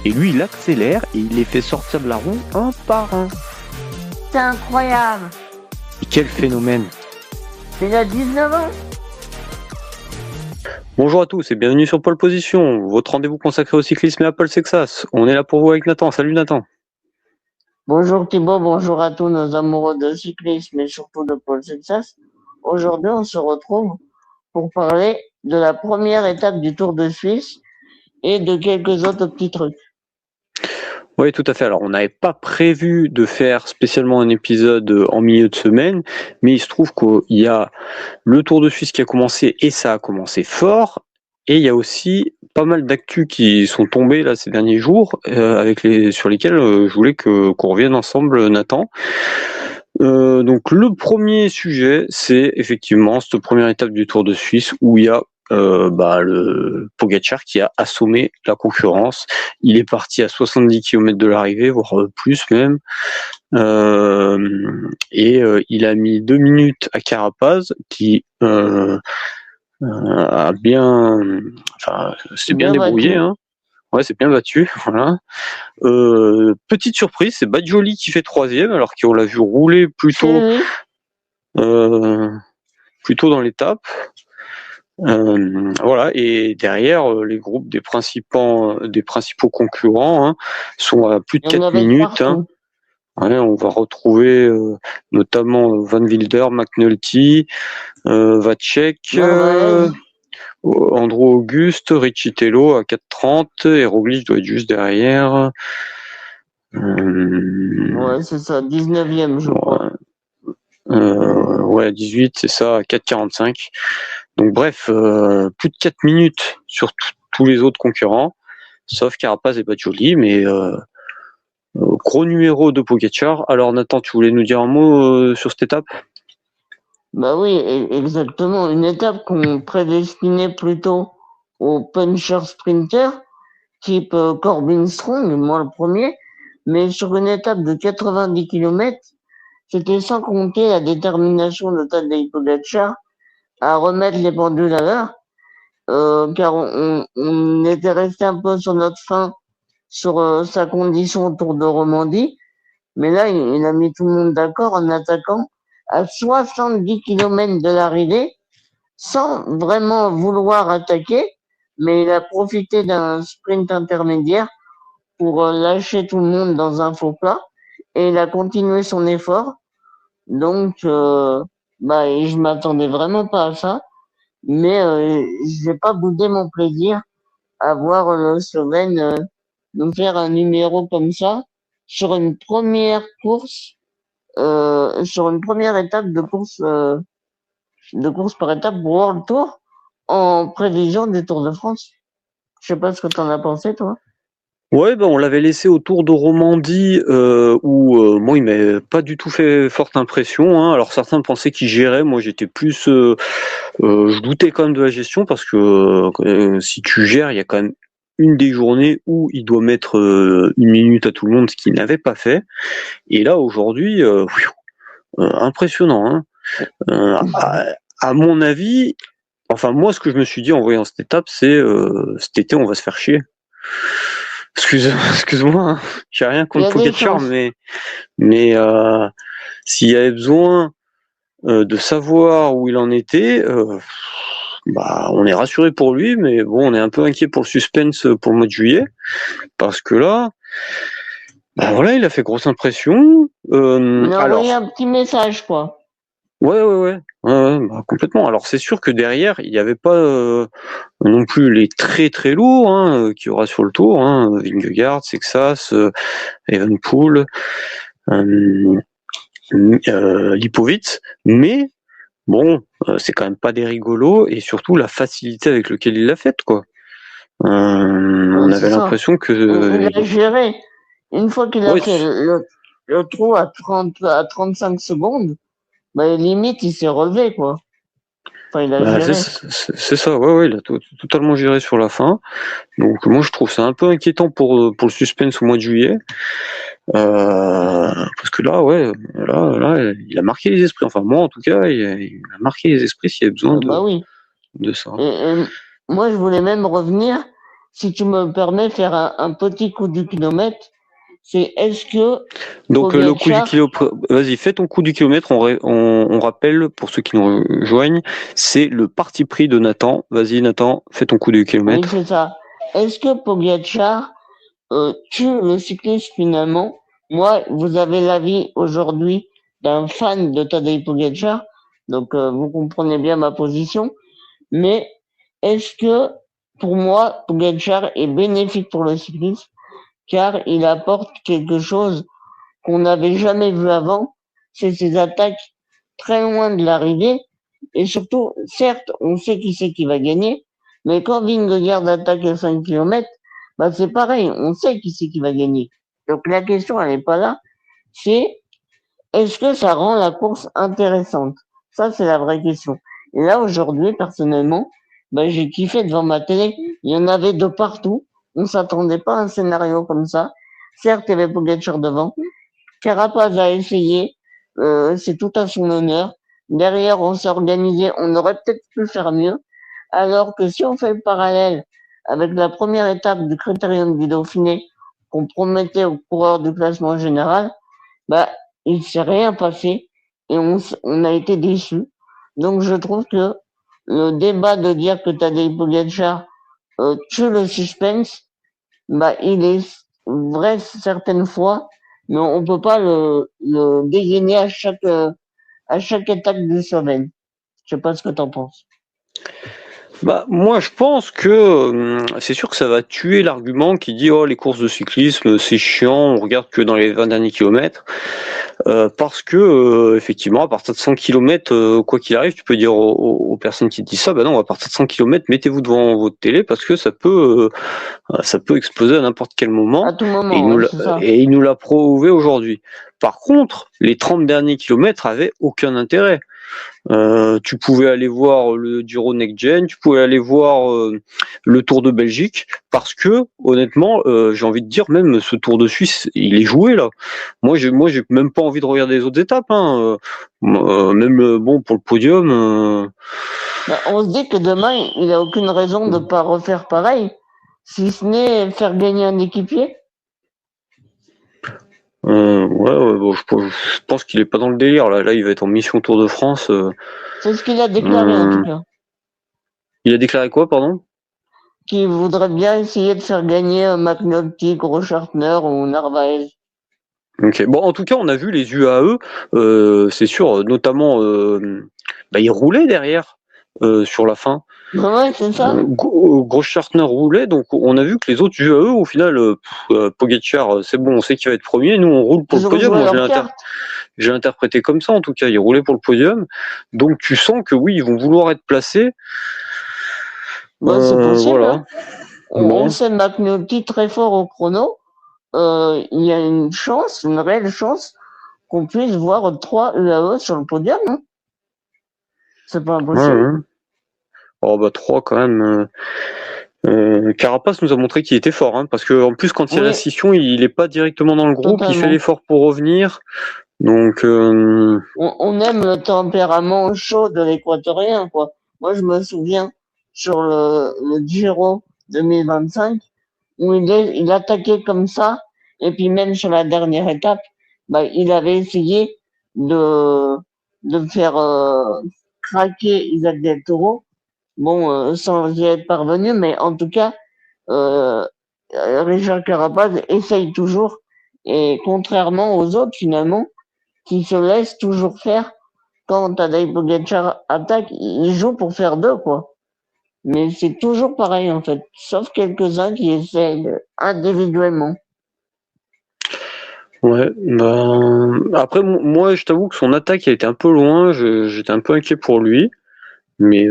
Et lui, il accélère et il les fait sortir de la roue un par un. C'est incroyable. Et quel phénomène! Il a 19 ans. Bonjour à tous et bienvenue sur Pole Position, votre rendez-vous consacré au cyclisme et à Paul Sexas. On est là pour vous avec Nathan. Salut Nathan. Bonjour Thibaut, bonjour à tous nos amoureux de cyclisme et surtout de Paul Sexas. Aujourd'hui, on se retrouve pour parler de la première étape du Tour de Suisse et de quelques autres petits trucs. Oui, tout à fait. Alors, on n'avait pas prévu de faire spécialement un épisode en milieu de semaine, mais il se trouve qu'il y a le Tour de Suisse qui a commencé et ça a commencé fort. Et il y a aussi pas mal d'actus qui sont tombés là ces derniers jours, sur lesquels je voulais qu'on revienne ensemble, Nathan. Donc le premier sujet, c'est effectivement cette première étape du Tour de Suisse où il y a le Pogačar qui a assommé la concurrence. Il est parti à 70 km de l'arrivée, voire plus même. Il a mis 2 minutes à Carapaz qui s'est bien débrouillé. Hein. Ouais, c'est bien battu. Voilà. Petite surprise, c'est Badjoli qui fait 3e, alors qu'on l'a vu rouler plus tôt dans l'étape. Voilà, et derrière, les groupes des principaux concurrents sont à plus de 4 minutes. Hein. Ouais, on va retrouver notamment Van Wilder, McNulty, Vacek, Andrew Auguste, Riccitello à 4,30 et Roglic doit être juste derrière. Ouais, c'est ça, 19e, je crois. 18, c'est ça, à 4,45. Donc bref, plus de 4 minutes sur tous les autres concurrents, sauf Carapaz et Badjoli, mais gros numéro de Pogačar. Alors Nathan, tu voulais nous dire un mot sur cette étape ? Bah oui, exactement. Une étape qu'on prédestinait plutôt aux punchers sprinters, type Corbin Strong, moi le premier, mais sur une étape de 90 km, c'était sans compter la détermination de Tadej Pogačar à remettre les pendules à l'heure, car on était resté un peu sur notre faim sur sa condition au Tour de Romandie, mais là, il a mis tout le monde d'accord en attaquant à 70 km de l'arrivée, sans vraiment vouloir attaquer, mais il a profité d'un sprint intermédiaire pour lâcher tout le monde dans un faux plat, et il a continué son effort. Donc, je m'attendais vraiment pas à ça, mais j'ai pas boudé mon plaisir à voir le Slovène nous faire un numéro comme ça sur une première course, sur une première étape de course par étape pour World Tour en prévision du Tour de France. Je sais pas ce que t'en as pensé, toi. Ouais, on l'avait laissé au Tour de Romandie où moi il m'avait pas du tout fait forte impression. Hein. Alors certains pensaient qu'il gérait, moi j'étais plus, je doutais quand même de la gestion parce que si tu gères, il y a quand même une des journées où il doit mettre 1 minute à tout le monde, ce qu'il n'avait pas fait. Et là aujourd'hui, impressionnant. Hein. À mon avis, enfin moi ce que je me suis dit en voyant cette étape, c'est cet été on va se faire chier. Excuse-moi, hein. J'ai rien contre Pogačar, mais s'il y avait besoin de savoir où il en était, on est rassuré pour lui, mais bon, on est un peu inquiet pour le suspense pour le mois de juillet, parce que là, il a fait grosse impression. Il a envoyé un petit message, quoi. Ouais, complètement. Alors c'est sûr que derrière, il n'y avait pas non plus les très très lourds qu'il y aura sur le tour, Vingegaard, Sexas, Evenepoel, Lipovic, mais bon, c'est quand même pas des rigolos et surtout la facilité avec laquelle il l'a faite, quoi. On avait l'impression que il a géré. Une fois qu'il a fait le trou à 35 secondes, limite, il s'est relevé, quoi. Enfin, il a géré. C'est ça, ouais, il a totalement géré sur la fin. Donc, moi, je trouve ça un peu inquiétant pour le suspense au mois de juillet. Parce que là, il a marqué les esprits. Enfin, moi, en tout cas, il a marqué les esprits s'il y avait besoin de ça. Et moi, je voulais même revenir si tu me permets, faire un petit coup du kilomètre, c'est est-ce que Donc le coup du Pogacar, kilomètre, vas-y, fais ton coup du kilomètre. On rappelle pour ceux qui nous rejoignent, c'est le parti pris de Nathan. Vas-y Nathan, fais ton coup du oui, kilomètre. c'est ça. Est-ce que Pogacar tue le cycliste finalement? Moi, vous avez l'avis aujourd'hui d'un fan de Tadej Pogacar, donc vous comprenez bien ma position. Mais est-ce que, pour moi, Pogacar est bénéfique pour le cyclisme, car il apporte quelque chose qu'on n'avait jamais vu avant, c'est ses attaques très loin de l'arrivée, et surtout, certes, on sait qui c'est qui va gagner, mais quand Vingegaard attaque à 5 km, bah c'est pareil, on sait qui c'est qui va gagner. Donc la question, elle n'est pas là, c'est est-ce que ça rend la course intéressante? Ça, c'est la vraie question. Et là, aujourd'hui, personnellement, bah, j'ai kiffé devant ma télé. Il y en avait de partout. On s'attendait pas à un scénario comme ça. Certes, il y avait Pogacar devant. Carapaz a essayé. C'est tout à son honneur. Derrière, on s'est organisé. On aurait peut-être pu faire mieux. Alors que si on fait le parallèle avec la première étape du Critérium du Dauphiné qu'on promettait aux coureurs du classement général, bah, il s'est rien passé et on a été déçus. Donc je trouve que le débat de dire que Tadej Pogacar tue le suspense, bah il est vrai certaines fois, mais on peut pas le dégainer à chaque étape du Slovène. Je sais pas ce que t'en penses. Bah, moi, je pense que c'est sûr que ça va tuer l'argument qui dit oh les courses de cyclisme c'est chiant, on regarde que dans les 20 derniers kilomètres, parce que effectivement à partir de 100 kilomètres, quoi qu'il arrive, tu peux dire aux personnes qui te disent ça, bah non, à partir de 100 kilomètres, mettez-vous devant votre télé parce que ça peut exploser à n'importe quel moment, À tout moment, ouais, c'est ça. et il nous l'a prouvé aujourd'hui. Par contre, les 30 derniers kilomètres avaient aucun intérêt. Tu pouvais aller voir le Giro Next Gen, tu pouvais aller voir le Tour de Belgique, parce que honnêtement, j'ai envie de dire même ce Tour de Suisse, il est joué là. J'ai même pas envie de regarder les autres étapes. Hein. Même bon pour le podium. Bah, on se dit que demain, il a aucune raison de pas refaire pareil, si ce n'est faire gagner un équipier. Bon, je pense qu'il est pas dans le délire là. Là, il va être en mission Tour de France. C'est ce qu'il a déclaré en tout cas. Il a déclaré quoi, pardon? Qu'il voudrait bien essayer de faire gagner McNulty, Groschartner ou Narvaez. Ok. Bon, en tout cas, on a vu les UAE, c'est sûr, notamment, ils roulaient derrière sur la fin. Ouais, c'est ça. Groschartner roulait, donc on a vu que les autres UAE, au final, Pogacar, c'est bon, on sait qu'il va être premier. Nous, on roule pour Ils le ont podium. joué Moi, leur carte. j'ai interprété comme ça, en tout cas, ils roulaient pour le podium. Donc, tu sens que oui, ils vont vouloir être placés. Bah, c'est possible. Voilà. Hein. On sait McNulty très fort au chrono. Il y a une chance, une réelle chance, qu'on puisse voir 3 UAE sur le podium. Hein. C'est pas impossible. Ouais. Oh, bah, 3 quand même. Carapace nous a montré qu'il était fort, hein, parce que en plus quand il y a la scission, il est pas directement dans le groupe, Totalement. il fait l'effort pour revenir. Donc on aime le tempérament chaud de l'équatorien, quoi. Moi, je me souviens sur le Giro 2025 où il attaquait comme ça, et puis même sur la dernière étape, bah, il avait essayé de faire craquer Isaac Del Toro. Bon, sans y être parvenu, mais en tout cas, Richard Carapaz essaye toujours, et contrairement aux autres finalement, qui se laissent toujours faire quand Tadej Pogacar attaque, il joue pour faire deux, quoi. Mais c'est toujours pareil, en fait. Sauf quelques-uns qui essaient individuellement. ouais, après moi je t'avoue que son attaque a été un peu loin, j'étais un peu inquiet pour lui. Mais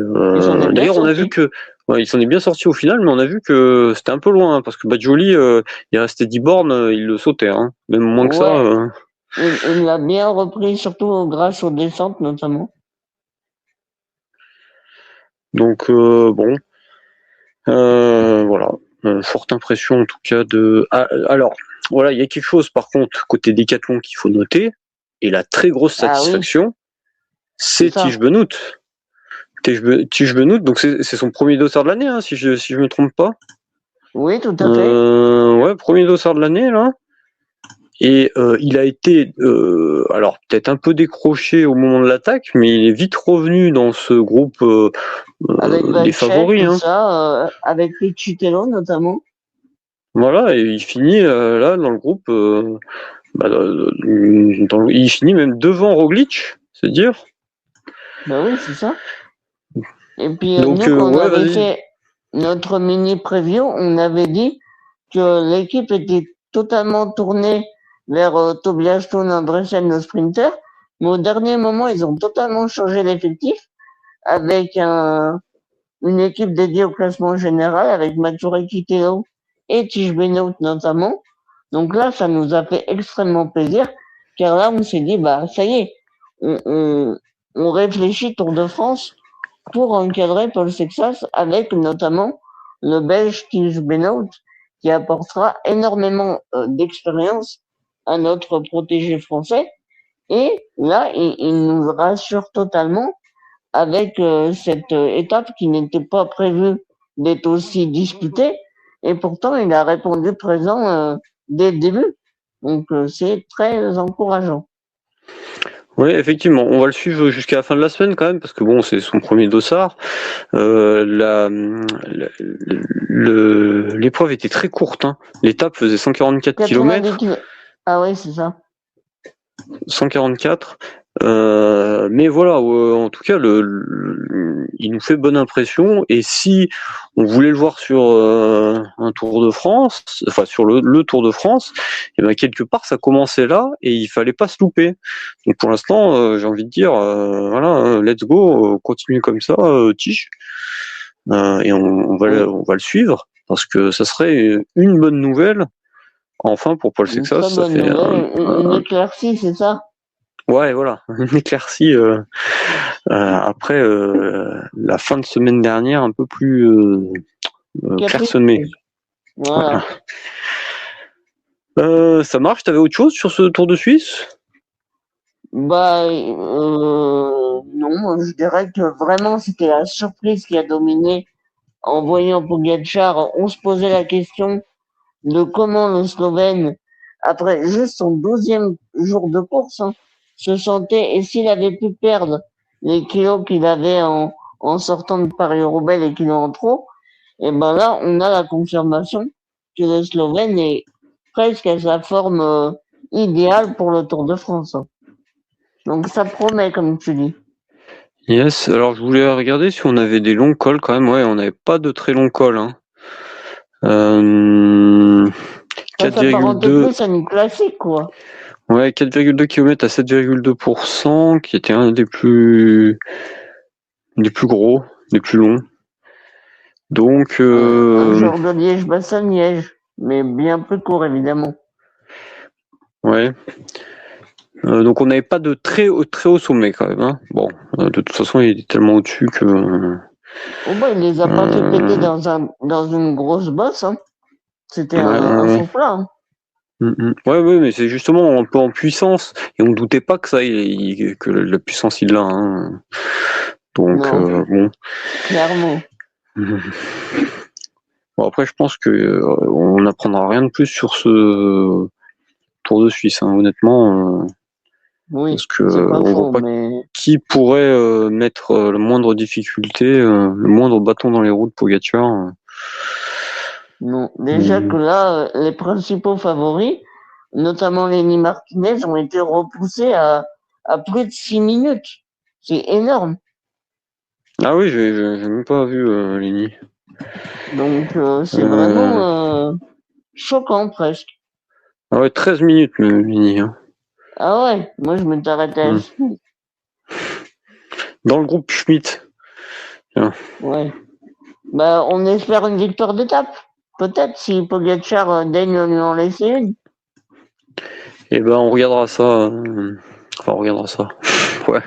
d'ailleurs on a vu que il s'en est bien sorti au final, mais on a vu que c'était un peu loin, hein, parce que Badjoli, il restait 10 bornes, il le sautait, hein. Même moins que ça. Il l'a bien repris, surtout grâce aux descentes notamment. Donc bon, voilà, forte impression en tout cas de. Alors voilà, il y a quelque chose par contre côté Décathlon qu'il faut noter, et la très grosse satisfaction, c'est Tiesj Benoot. Tiesj Benoot, donc c'est son premier dossard de l'année, hein, si je me trompe pas. Oui, tout à fait. Ouais, premier dossard de l'année là. Et il a été, alors peut-être un peu décroché au moment de l'attaque, mais il est vite revenu dans ce groupe Avec des Valchek, favoris. tout Hein. ça, avec Ricciutello notamment. Voilà, et il finit là dans le groupe. Il finit même devant Roglic, c'est dire. Ben oui, c'est ça. Et puis Donc nous, quand on ouais, avait vas-y. fait notre mini preview, on avait dit que l'équipe était totalement tournée vers Tobias Stone, Andresen, le sprinter. Mais au dernier moment, ils ont totalement changé l'effectif avec une équipe dédiée au classement général avec Mathieu Kittelao et Tige Benoît notamment. Donc là, ça nous a fait extrêmement plaisir car là, on s'est dit, bah ça y est, on réfléchit Tour de France pour encadrer Paul Sexas avec notamment le Belge Tige Benoît qui apportera énormément d'expérience à notre protégé français. Et là, il nous rassure totalement avec cette étape qui n'était pas prévue d'être aussi disputée. Et pourtant, il a répondu présent dès le début. Donc, c'est très encourageant. Oui, effectivement, on va le suivre jusqu'à la fin de la semaine quand même, parce que bon, c'est son premier dossard. L'épreuve était très courte. Hein. L'étape faisait 144 90 km. km. Ah oui, c'est ça. 144. Mais voilà, en tout cas, il nous fait bonne impression. Et si on voulait le voir sur un Tour de France, enfin sur le Tour de France, et ben quelque part ça commençait là et il fallait pas se louper. Donc pour l'instant, j'ai envie de dire, voilà, let's go, continue comme ça, Tige, et on va Oui. le suivre parce que ça serait une bonne nouvelle. Enfin pour Paul Une Sexas, très ça bonne fait nouvelle. Une éclaircie, c'est ça? ouais, voilà, une éclaircie après la fin de semaine dernière un peu plus clairsemée. Capricieuse. Voilà. Voilà. Ça marche, t'avais autre chose sur ce Tour de Suisse? Bah, non, je dirais que vraiment c'était la surprise qui a dominé en voyant Pogacar. On se posait la question de comment le Slovène, après juste son 12e jour de course, hein, se sentait et s'il avait pu perdre les kilos qu'il avait en sortant de Paris-Roubaix, les kilos en trop, et ben là, on a la confirmation que le Slovène est presque à sa forme idéale pour le Tour de France. Hein. Donc ça promet, comme tu dis. Yes, alors je voulais regarder si on avait des longs cols quand même. Ouais, on n'avait pas de très longs cols. Hein. Ça s'apparentait 4,2 plus à une classique, quoi. ouais, 4,2 km à 7,2%, qui était un des plus gros, des plus longs. Donc Un genre de Liège-Bastogne-Liège, mais bien plus court, évidemment. ouais. Donc on n'avait pas de très haut sommet quand même. Hein. Bon, de toute façon il est tellement au-dessus que. Oh bah, il les a pas fait péter dans une grosse bosse, hein. C'était Ouais, un ouais. faux plat, hein. Ouais, ouais, mais c'est justement un peu en puissance et on doutait pas que que la puissance il l'a. Hein. Donc Non, bon. clairement. Bon après je pense que on n'apprendra rien de plus sur ce Tour de Suisse, hein, honnêtement, Oui, parce que c'est pas on voit faux, pas mais qui pourrait mettre la moindre difficulté, le moindre bâton dans les roues de Pogacar. non. Déjà que là, les principaux favoris, notamment Lenny Martinez, ont été repoussés à plus de 6 minutes. C'est énorme. Ah oui, j'ai même pas vu Lenny. Donc, c'est Euh, vraiment choquant presque. Ah ouais, 13 minutes Lenny. Hein. Ah ouais, moi je m'étais arrêté à Hmm. Dans le groupe Schmitt. Tiens. Ouais. Bah, on espère une victoire d'étape. Peut-être si Pogacar daigne lui en laisser une. Et ben on regardera ça. Enfin on regardera ça. Ouais.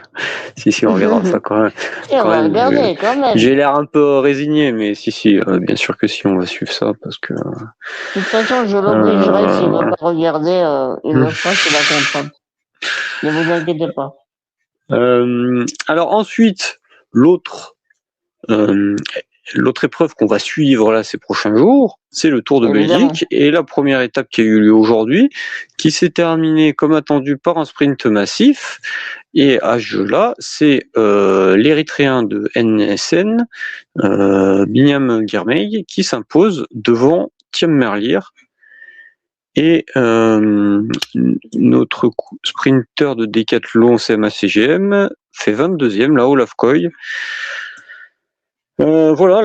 Si on regardera ça quand même. Si, on va regarder quand même. J'ai l'air un peu résigné, mais si, bien sûr que si on va suivre ça parce que. De toute façon, je l'obligerai s'il ne veut Voilà. pas regarder, il le fera sous la contrainte. Ne vous inquiétez pas. Alors ensuite, l'autre l'autre épreuve qu'on va suivre là ces prochains jours, c'est le Tour de Évidemment. Belgique et la première étape qui a eu lieu aujourd'hui, qui s'est terminée comme attendu par un sprint massif. Et à ce jeu-là, c'est l'Érythréen de NSN, Binyam Girmay, qui s'impose devant Thiam Merlier. Et notre sprinter de décathlon CMA-CGM fait 22e, là, Olaf Koy. Voilà,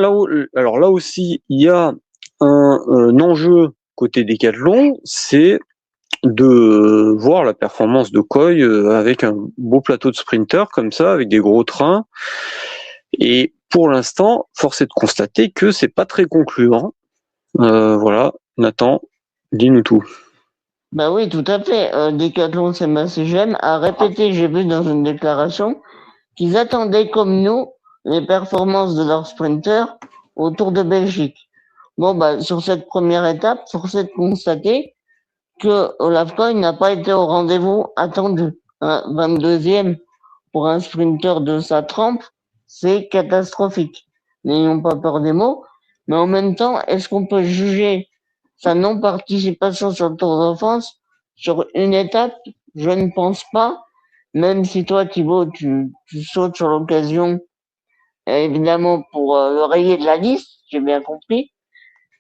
alors là aussi, il y a un enjeu côté décathlon, c'est de voir la performance de Koy avec un beau plateau de sprinter comme ça, avec des gros trains. Et pour l'instant, force est de constater que c'est pas très concluant. Voilà, Nathan, dis-nous tout. Bah oui, tout à fait. Decathlon CMA-CGM a répété, j'ai vu dans une déclaration, qu'ils attendaient comme nous les performances de leurs sprinters au Tour de Belgique. Bon, bah, sur cette première étape, force est de constater que Olaf Koy n'a pas été au rendez-vous attendu. 22e pour un sprinter de sa trempe, c'est catastrophique. N'ayons pas peur des mots. Mais en même temps, est-ce qu'on peut juger sa non-participation sur le Tour de France sur une étape? Je ne pense pas. Même si toi, Thibaut, tu sautes sur l'occasion, évidemment, pour le rayer de la liste, j'ai bien compris.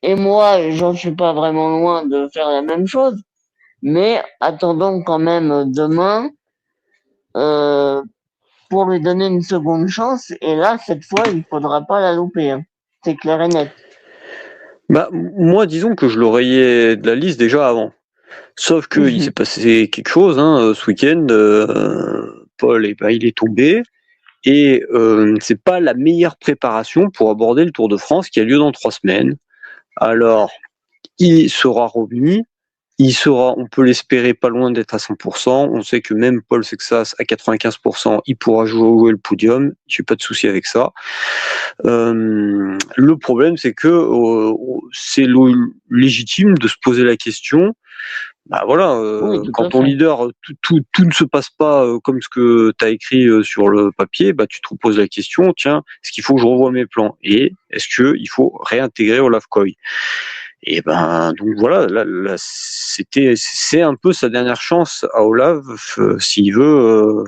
Et moi, j'en suis pas vraiment loin de faire la même chose. Mais attendons quand même demain pour lui donner une seconde chance. Et là, cette fois, il faudra pas la louper. Hein. C'est clair et net. Bah, moi, disons que je le rayais de la liste déjà avant. Sauf qu'il s'est passé quelque chose ce week-end. Paul, il est tombé. Et c'est pas la meilleure préparation pour aborder le Tour de France qui a lieu dans 3 semaines. Alors, il sera remis. Il sera, on peut l'espérer, pas loin d'être à 100%. On sait que même Paul Sexas, à 95%, il pourra jouer le podium. J'ai pas de souci avec ça. Le problème, c'est que c'est légitime de se poser la question. Bah voilà, Oui, tout quand à ton fait. leader, tout ne se passe pas comme ce que tu as écrit sur le papier, bah tu te poses la question, tiens, est-ce qu'il faut que je revoie mes plans? Et est-ce qu'il faut réintégrer Olaf Koy? Et ben donc voilà, là c'est un peu sa dernière chance à Olaf s'il veut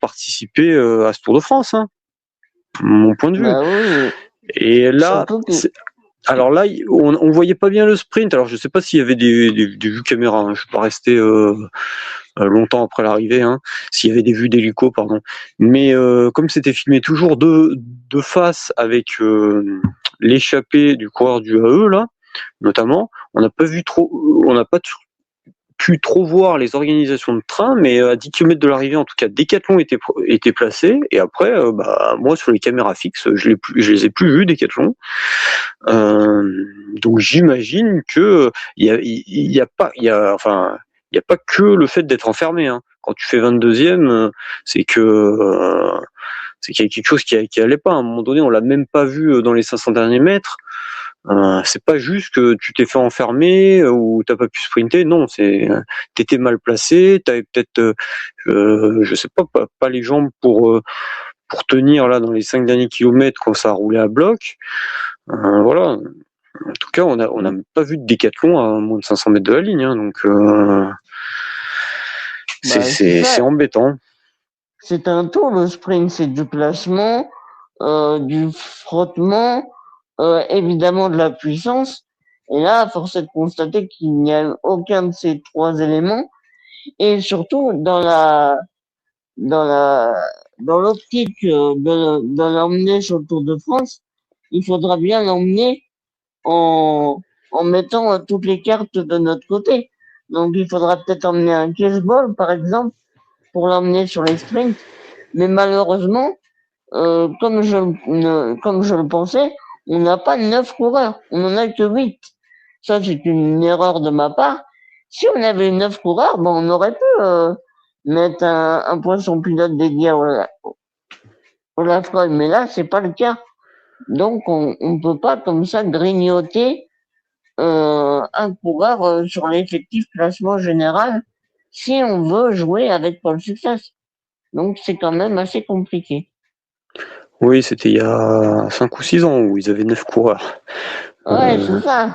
participer à ce Tour de France, hein, mon point de vue. Bah oui. Et là, Surtout que, alors là, on voyait pas bien le sprint. Alors je sais pas s'il y avait des vues caméra. Hein. Je suis pas resté longtemps après l'arrivée. Hein. S'il y avait des vues d'hélico, pardon. Mais comme c'était filmé toujours de face avec l'échappée du coureur du AE là, notamment, on n'a pas pu trop voir les organisations de train, mais à 10 km de l'arrivée, en tout cas, Decathlon était placé. Et après, moi, sur les caméras fixes, je les ai plus vus, Decathlon. Donc j'imagine que il y a pas que le fait d'être enfermé. Hein. Quand tu fais 22e, c'est que qu'il y a quelque chose qui allait pas. À un moment donné, on l'a même pas vu dans les 500 derniers mètres. C'est pas juste que tu t'es fait enfermer ou t'as pas pu sprinter. Non, t'étais mal placé. T'avais peut-être, je sais pas les jambes pour tenir là dans les 5 derniers kilomètres quand ça a roulé à bloc. Voilà. En tout cas, on n'a pas vu de décathlon à moins de 500 mètres de la ligne, hein, donc c'est embêtant. c'est un tour, le sprint, c'est du placement, du frottement, évidemment de la puissance. Et là, à force de constater qu'il n'y a aucun de ces trois éléments. Et surtout, dans l'optique de l'emmener sur le Tour de France, il faudra bien l'emmener en mettant toutes les cartes de notre côté. Donc, il faudra peut-être emmener un case-ball, par exemple, pour l'emmener sur les sprints. Mais malheureusement, comme je le pensais, on n'a pas 9 coureurs. On n'en a que 8. Ça, c'est une erreur de ma part. Si on avait 9 coureurs, bon, on aurait pu mettre un poisson pilote dédié au Lafroy. Mais là, c'est pas le cas. Donc, on ne peut pas comme ça grignoter un coureur sur l'effectif classement général si on veut jouer avec Paul Success. Donc c'est quand même assez compliqué. Oui, c'était il y a 5 ou 6 ans où ils avaient 9 coureurs. Ouais, c'est ça.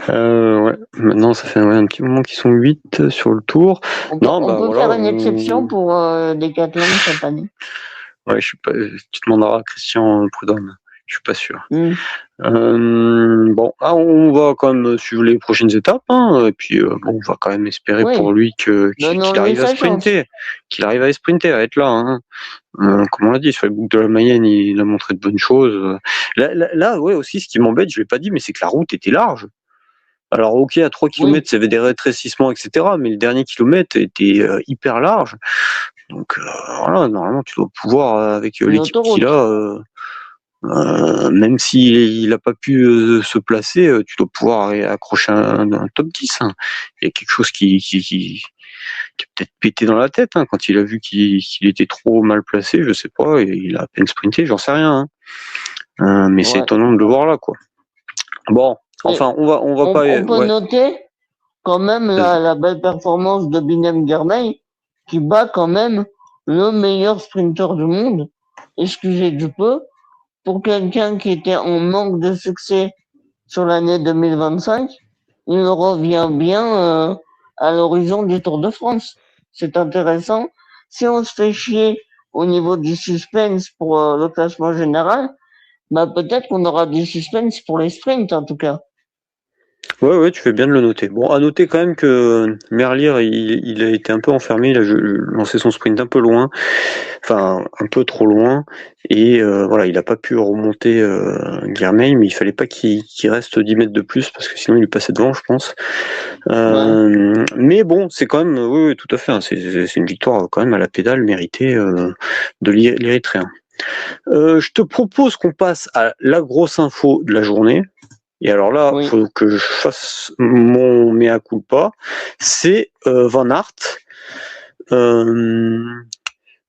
Ouais. Maintenant, ça fait un petit moment qu'ils sont 8 sur le tour. Non, On bah peut voilà. faire une exception pour Decathlon cette année. Ouais, je suis pas. Tu demanderas à Christian Prudhomme. Je suis pas sûr. Bon, on va quand même suivre les prochaines étapes, hein, et puis bon, on va quand même espérer pour Oui, lui qu'il donnons-lui arrive à sa chance. sprinter, à être là. Hein. Comme on l'a dit, sur les boucles de la Mayenne, il a montré de bonnes choses. Là, ouais, aussi, ce qui m'embête, je l'ai pas dit, mais c'est que la route était large. Alors, ok, à 3 Oui, km, il y avait des rétrécissements, etc., mais le dernier kilomètre était hyper large. Donc, voilà, normalement, tu dois pouvoir, avec une l'équipe qu'il autoroute. a, même s'il n'a pas pu se placer, tu dois pouvoir accrocher un top 10. Hein. Il y a quelque chose qui a peut-être pété dans la tête hein, quand il a vu qu'il était trop mal placé, je sais pas, et il a à peine sprinté, j'en sais rien. Hein. Mais c'est Ouais. étonnant de le voir là, quoi. Bon, Et enfin, on va pas. on peut Ouais. noter quand même la belle performance de Binem Girmay, qui bat quand même le meilleur sprinter du monde, excusez du peu, pour quelqu'un qui était en manque de succès sur l'année 2025, il revient bien à l'horizon du Tour de France. C'est intéressant. Si on se fait chier au niveau du suspense pour le classement général, bah peut-être qu'on aura du suspense pour les sprints en tout cas. Ouais, tu fais bien de le noter. Bon, à noter quand même que Merlier, il a été un peu enfermé, il a lancé son sprint un peu loin, enfin un peu trop loin, et voilà, il n'a pas pu remonter Guermeil, mais il fallait pas qu'il reste 10 mètres de plus, parce que sinon il lui passait devant, je pense. Ouais. Mais bon, c'est quand même, oui, tout à fait, hein, c'est une victoire quand même à la pédale méritée de l'Érythréen. Je te propose qu'on passe à la grosse info de la journée. Et alors là, Oui. faut que je fasse mon mea culpa. C'est Van Aert.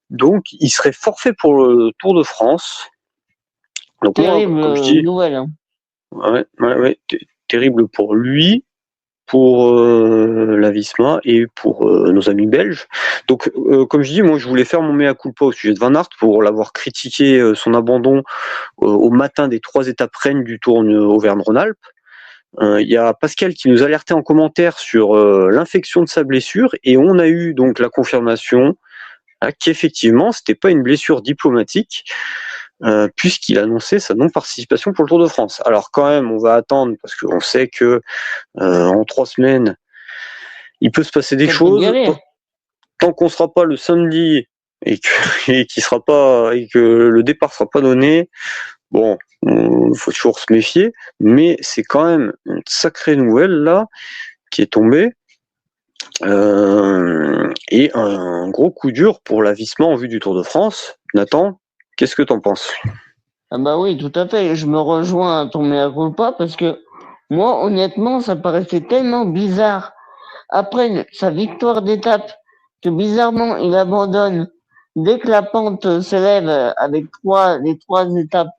Donc, il serait forfait pour le Tour de France. Donc moi, Terrible comme je dis, nouvelle. Hein. ouais, terrible pour lui, pour la Visma et pour nos amis belges. Donc, comme je dis, moi, je voulais faire mon mea culpa au sujet de Van Aert pour l'avoir critiqué son abandon au matin des 3 étapes reines du Tour Auvergne-Rhône-Alpes. Il y a Pascal qui nous alertait en commentaire sur l'infection de sa blessure et on a eu donc la confirmation qu'effectivement c'était pas une blessure diplomatique puisqu'il annonçait sa non-participation pour le Tour de France. Alors quand même on va attendre parce qu'on sait que en 3 semaines il peut se passer des choses. Tant qu'on sera pas le samedi et qu'il sera pas et que le départ sera pas donné, bon, il faut toujours se méfier, mais c'est quand même une sacrée nouvelle là qui est tombée et un gros coup dur pour la Visma en vue du Tour de France. Nathan, qu'est-ce que t'en penses? Ah bah oui, tout à fait. Je me rejoins à ton mea culpa parce que moi, honnêtement, ça paraissait tellement bizarre après sa victoire d'étape que bizarrement il abandonne dès que la pente s'élève avec les trois étapes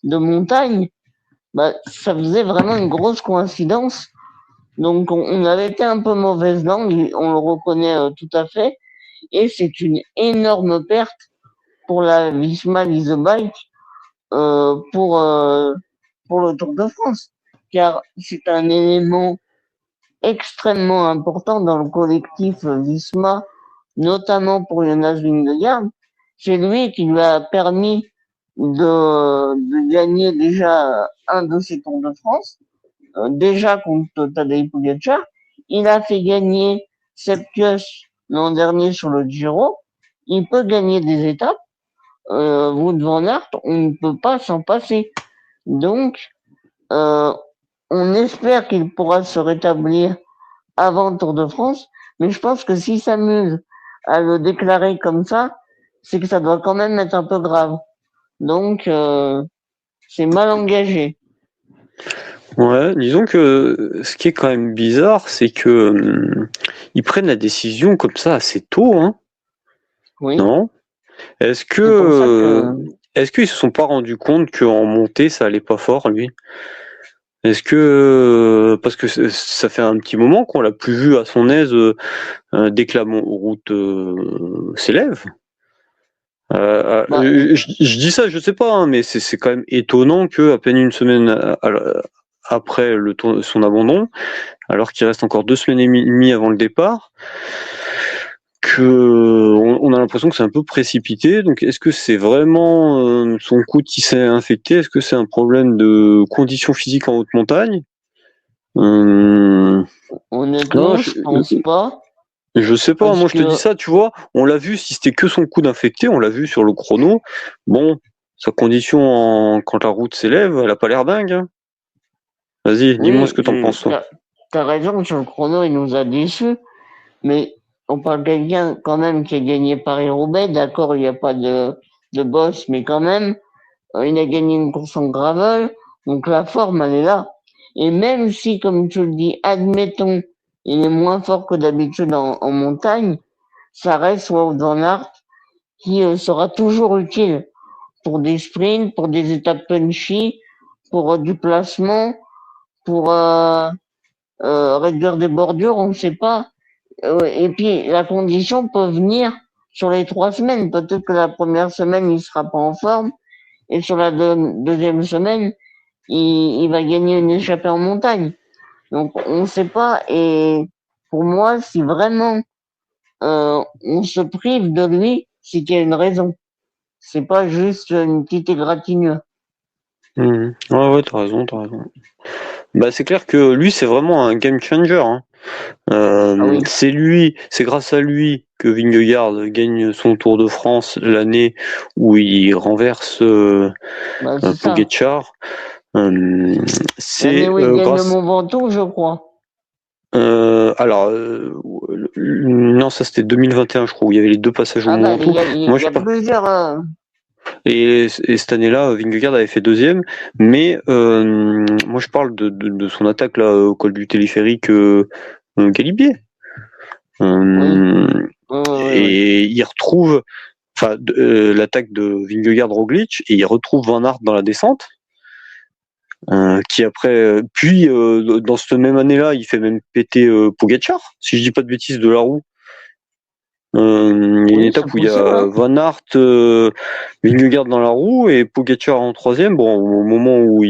de montagne. Bah, ça faisait vraiment une grosse coïncidence. Donc on avait été un peu mauvaise langue, on le reconnaît tout à fait. Et c'est une énorme perte pour la Visma Leasebike pour le Tour de France. Car c'est un élément extrêmement important dans le collectif Visma, notamment pour Jonas Vingegaard. C'est lui qui lui a permis de gagner déjà un de ses Tours de France, déjà contre Tadej Pogacar. Il a fait gagner Sepkus l'an dernier sur le Giro. Il peut gagner des étapes. Wout van Aert, on ne peut pas s'en passer. Donc, on espère qu'il pourra se rétablir avant le Tour de France, mais je pense que s'il s'amuse à le déclarer comme ça, c'est que ça doit quand même être un peu grave. Donc, c'est mal engagé. Ouais, disons que ce qui est quand même bizarre, c'est que ils prennent la décision comme ça assez tôt, hein. Oui. Non? Est-ce C'est pour ça que que est-ce qu'ils se sont pas rendus compte qu'en montée ça allait pas fort lui? Est-ce que parce que ça fait un petit moment qu'on l'a plus vu à son aise dès que la route s'élève. Bah, Je dis ça, je sais pas, hein, mais c'est quand même étonnant que à peine une semaine après son abandon, alors qu'il reste encore 2 semaines et demie avant le départ, on a l'impression que c'est un peu précipité. Donc, est-ce que c'est vraiment son coude qui s'est infecté? Est-ce que c'est un problème de conditions physiques en haute montagne? Non, honnêtement, je pense pas. je sais pas. Parce Moi, je te dis que, ça, tu vois. On l'a vu. Si c'était que son coude infecté, on l'a vu sur le chrono. Bon, sa condition quand la route s'élève, elle a pas l'air dingue, hein. Vas-y, dis-moi ce oui, que t'en penses, toi. t'as raison, sur le chrono, il nous a déçus. Mais on parle de quelqu'un quand même qui a gagné Paris-Roubaix. D'accord, il n'y a pas de boss, mais quand même, il a gagné une course en gravel. Donc la forme, elle est là. Et même si, comme tu le dis, admettons, il est moins fort que d'habitude en montagne, ça reste Wout van Aert qui sera toujours utile pour des sprints, pour des étapes punchy, pour du placement, pour réduire des bordures, on ne sait pas. Et puis la condition peut venir sur les 3 semaines. Peut-être que la première semaine, il sera pas en forme, et sur la deuxième semaine, il va gagner une échappée en montagne. Donc on ne sait pas. Et pour moi, si vraiment on se prive de lui, c'est qu'il y a une raison. C'est pas juste une petite égratignure. Ouais, t'as raison, t'as raison. Bah, c'est clair que lui, c'est vraiment un game changer, hein. Ah oui, C'est grâce à lui que Vingegaard gagne son Tour de France l'année où il renverse bah, c'est ça. Pogačar. L'année C'est où il gagne le grâce. Mont Ventoux, je crois. Alors, non, ça c'était 2021, je crois, où il y avait les 2 passages au Ah Mont bah, Ventoux. Moi, il y je a pas. plusieurs. Et cette année-là, Vingegaard avait fait deuxième, mais moi je parle de son attaque là au col du téléphérique Galibier. Oui, Euh, oui, oui, oui. et il retrouve l'attaque de Vingegaard-Roglic et il retrouve Van Aert dans la descente. Qui après, puis dans cette même année-là, il fait même péter Pogačar, si je dis pas de bêtises, de la roue. Il y a une Oui, c'est étape où il y possible, a hein. Van Aert, Vingegaard dans la roue et Pogačar en troisième. Bon, au moment où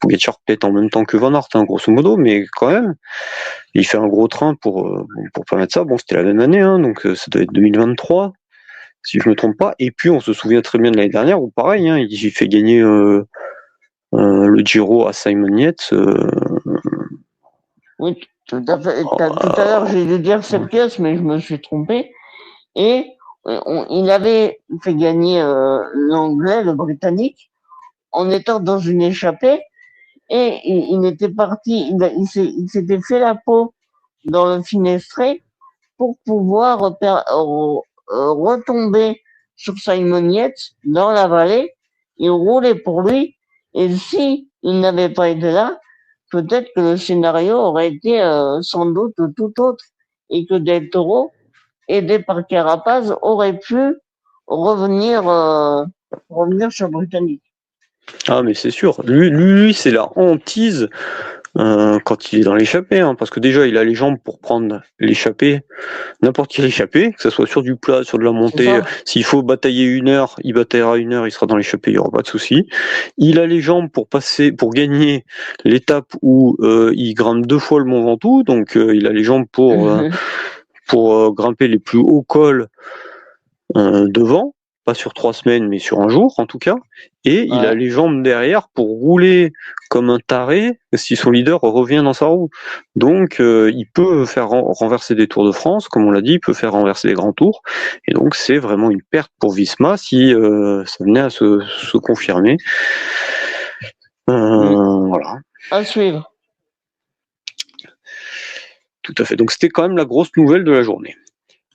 Pogačar pète en même temps que Van Aert, hein, grosso modo, mais quand même, il fait un gros train pour permettre ça. Bon, c'était la même année, hein, donc ça doit être 2023, si je me trompe pas. Et puis, on se souvient très bien de l'année dernière où pareil, hein, il fait gagner le Giro à Simon Yates. Oui, tout à fait. Tout à l'heure, j'ai dû dire cette pièce, mais je me suis trompé. Et il avait fait gagner l'anglais, le britannique, en étant dans une échappée. Et il était parti, il s'était fait la peau dans le Finestré pour pouvoir retomber sur Simon Yates dans la vallée. Il roulait pour lui. Et si il n'avait pas été là, peut-être que le scénario aurait été sans doute tout autre et que Del Toro, aidé par Carapaz, aurait pu revenir, revenir sur Britannique. Ah, mais c'est sûr. Lui, c'est la hantise quand il est dans l'échappée, hein, parce que déjà, il a les jambes pour prendre l'échappée, n'importe quelle échappée, que ce soit sur du plat, sur de la C'est montée. ça? S'il faut batailler 1 heure, il bataillera 1 heure, il sera dans l'échappée, il n'y aura pas de souci. Il a les jambes pour gagner l'étape où il grimpe 2 fois le Mont Ventoux, donc il a les jambes pour grimper les plus hauts cols devant, pas sur 3 semaines, mais sur un jour en tout cas. Et il a Ouais. les jambes derrière pour rouler comme un taré si son leader revient dans sa roue. Donc il peut faire renverser des Tours de France, comme on l'a dit, il peut faire renverser des grands tours. Et donc c'est vraiment une perte pour Visma si ça venait à se confirmer. Voilà. À suivre. Tout à fait. Donc c'était quand même la grosse nouvelle de la journée.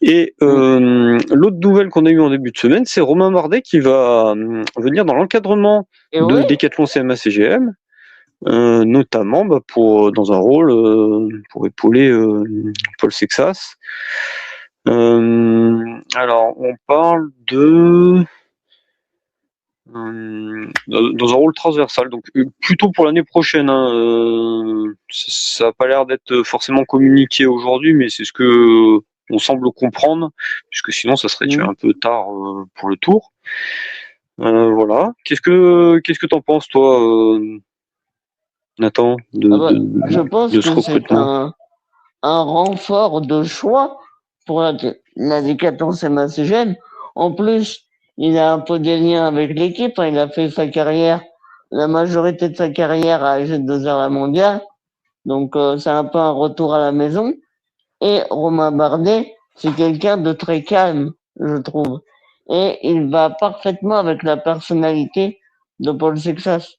Et Mm. l'autre nouvelle qu'on a eue en début de semaine, c'est Romain Bardet qui va venir dans l'encadrement Et de oui, Decathlon CMA CGM, notamment dans un rôle pour épauler Paul Sexas. Alors, on parle dans un rôle transversal, donc plutôt pour l'année prochaine, hein. Ça n'a pas l'air d'être forcément communiqué aujourd'hui, mais c'est ce que on semble comprendre, puisque sinon ça serait déjà un peu tard pour le Tour. Voilà. Qu'est-ce que t'en penses, toi, Nathan, je pense de ce que c'est recrutement? un renfort de choix pour la Décathlon CMA-CGM. En plus, il a un peu des liens avec l'équipe. Il a fait sa carrière, la majorité de sa carrière à AG2R la mondiale. Donc, c'est un peu un retour à la maison. Et Romain Bardet, c'est quelqu'un de très calme, je trouve. Et il va parfaitement avec la personnalité de Paul Sexas.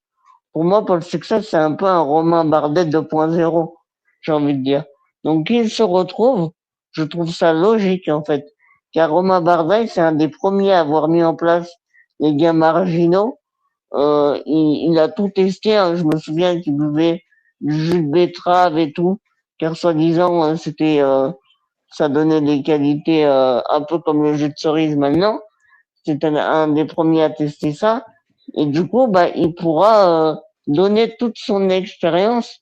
Pour moi, Paul Sexas, c'est un peu un Romain Bardet 2.0, j'ai envie de dire. Donc, qu'il se retrouve, je trouve ça logique, en fait. Car Romain Bardet, c'est un des premiers à avoir mis en place les gains marginaux. Il a tout testé, hein. Je me souviens qu'il buvait du jus de betterave et tout, car soi-disant, ça donnait des qualités un peu comme le jus de cerise maintenant. C'est un des premiers à tester ça. Et du coup, il pourra donner toute son expérience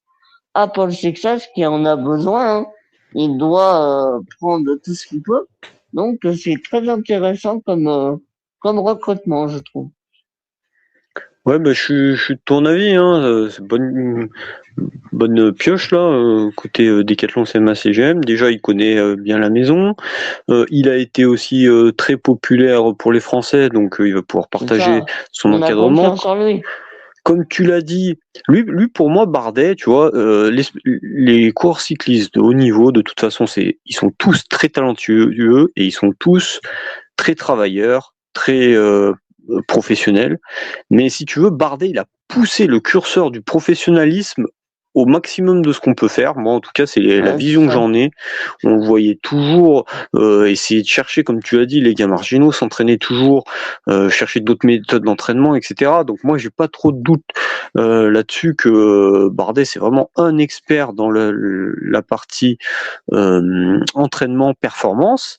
à Paul Sexas qui en a besoin. Hein. Il doit prendre tout ce qu'il peut. Donc, c'est très intéressant comme recrutement, je trouve. Ouais, je suis de ton avis, hein. C'est bonne pioche là, côté Décathlon CMA CGM. Déjà, il connaît bien la maison. Il a été aussi très populaire pour les Français, donc il va pouvoir partager son on a encadrement. confiance en lui. Comme tu l'as dit, lui pour moi, Bardet, tu vois, les coureurs cyclistes de haut niveau, de toute façon, ils sont tous très talentueux et ils sont tous très travailleurs, très professionnels. Mais si tu veux, Bardet, il a poussé le curseur du professionnalisme au maximum de ce qu'on peut faire. Moi, en tout cas, c'est la vision que j'en ai. On le voyait toujours essayer de chercher, comme tu as dit, les gains marginaux, s'entraîner toujours, chercher d'autres méthodes d'entraînement, etc. Donc moi, j'ai pas trop de doute là-dessus que Bardet, c'est vraiment un expert dans la partie entraînement, performance.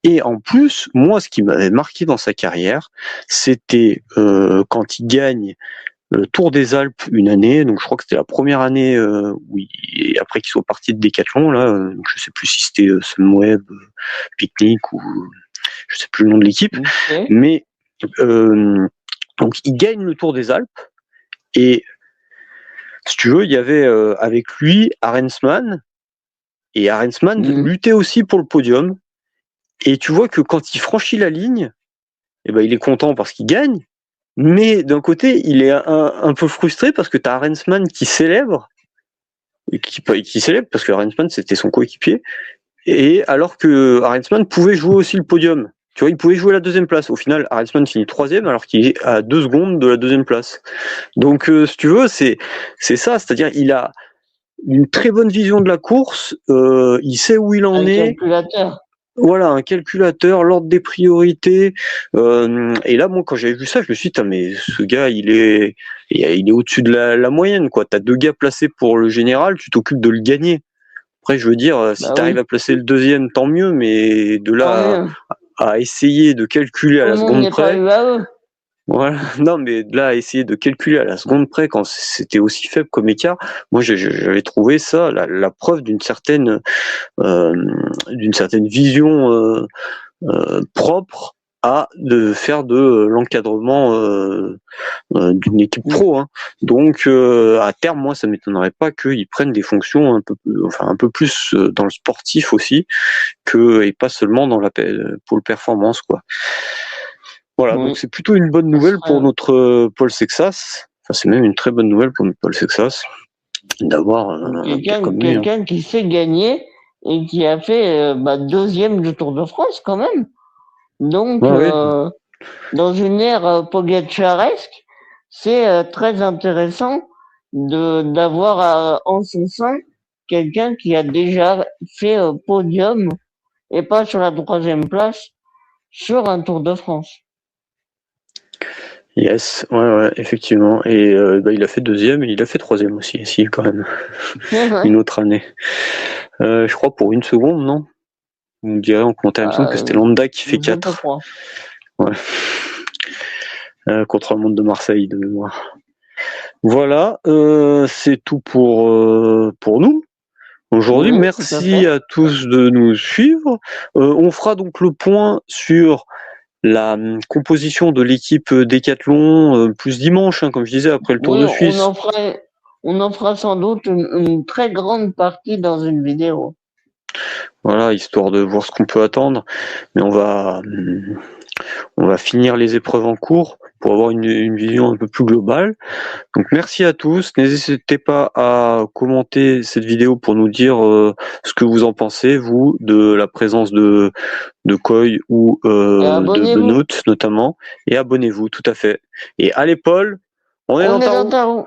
Et en plus, moi, ce qui m'avait marqué dans sa carrière, c'était quand il gagne le Tour des Alpes une année, donc je crois que c'était la première année après qu'il soit parti de Décathlon, là, je sais plus si c'était Sunweb, Picnic ou je sais plus le nom de l'équipe, mais donc il gagne le Tour des Alpes et si tu veux, il y avait avec lui Arensman et Arensman luttait aussi pour le podium et tu vois que quand il franchit la ligne, eh ben il est content parce qu'il gagne. Mais d'un côté, il est un peu frustré parce que tu as Arensman qui célèbre, qui célèbre parce que Arensman c'était son coéquipier, et alors que Arensman pouvait jouer aussi le podium. Tu vois, il pouvait jouer la deuxième place. Au final, Arensman finit troisième alors qu'il est à 2 secondes de la deuxième place. Donc, si tu veux, c'est ça, c'est-à-dire il a une très bonne vision de la course, il sait où il en est. Calculateur. Voilà, un calculateur, l'ordre des priorités. Et là, moi, quand j'avais vu ça, je me suis dit, mais ce gars, il est au-dessus de la moyenne, quoi. T'as 2 gars placés pour le général, tu t'occupes de le gagner. Après, je veux dire, si tu arrives à placer le deuxième, tant mieux, mais de là à essayer de calculer à la seconde près. Voilà, non, mais de là à essayer de calculer à la seconde près quand c'était aussi faible comme écart, moi j'avais trouvé ça la preuve d'une certaine vision propre à de faire de l'encadrement d'une équipe pro. Hein. Donc à terme, moi, ça m'étonnerait pas qu'ils prennent des fonctions un peu plus dans le sportif aussi et pas seulement dans pour le performance, quoi. Voilà, donc c'est plutôt une bonne nouvelle pour notre Paul Sexas. Enfin, c'est même une très bonne nouvelle pour notre Paul Sexas d'avoir quelqu'un qui sait gagner et qui a fait deuxième du Tour de France quand même. Donc, dans une ère pogacharesque, c'est très intéressant d'avoir en son sein quelqu'un qui a déjà fait podium et pas sur la 3e place sur un Tour de France. Yes, ouais, effectivement. Et il a fait 2e et il a fait 3e aussi, quand même. Une autre année. Je crois pour 1 seconde, non? On dirait en commentaire, il me semble que c'était Landa qui fait 4. Ouais. Contre le monde de Marseille, de mémoire. Voilà, c'est tout pour nous. aujourd'hui. Oui, tout à Merci fait. à tous de nous suivre. On fera donc le point sur la composition de l'équipe Décathlon plus dimanche, hein, comme je disais, après le Tour Oui, de Suisse. on en fera sans doute une très grande partie dans une vidéo. Voilà, histoire de voir ce qu'on peut attendre. Mais on va finir les épreuves en cours pour avoir une vision un peu plus globale. Donc merci à tous. N'hésitez pas à commenter cette vidéo pour nous dire ce que vous en pensez, vous, de la présence de Coy ou Et de abonnez-vous. Benoît notamment. Et abonnez-vous, tout à fait. Et allez Paul, on est dans ta roue. Ta roue.